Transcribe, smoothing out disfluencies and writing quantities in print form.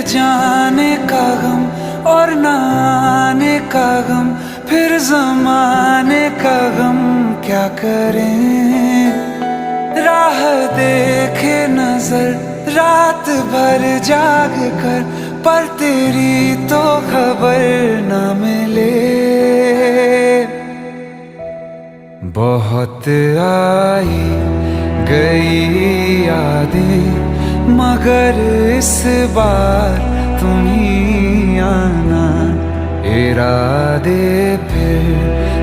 जाने का गम और ना आने का गम, फिर जमाने का गम क्या करें। राह देखे नजर रात भर जाग कर, पर तेरी तो खबर न मिले। बहुत आई गई यादें, मगर इस बार तुम ही आना। इरादे फिर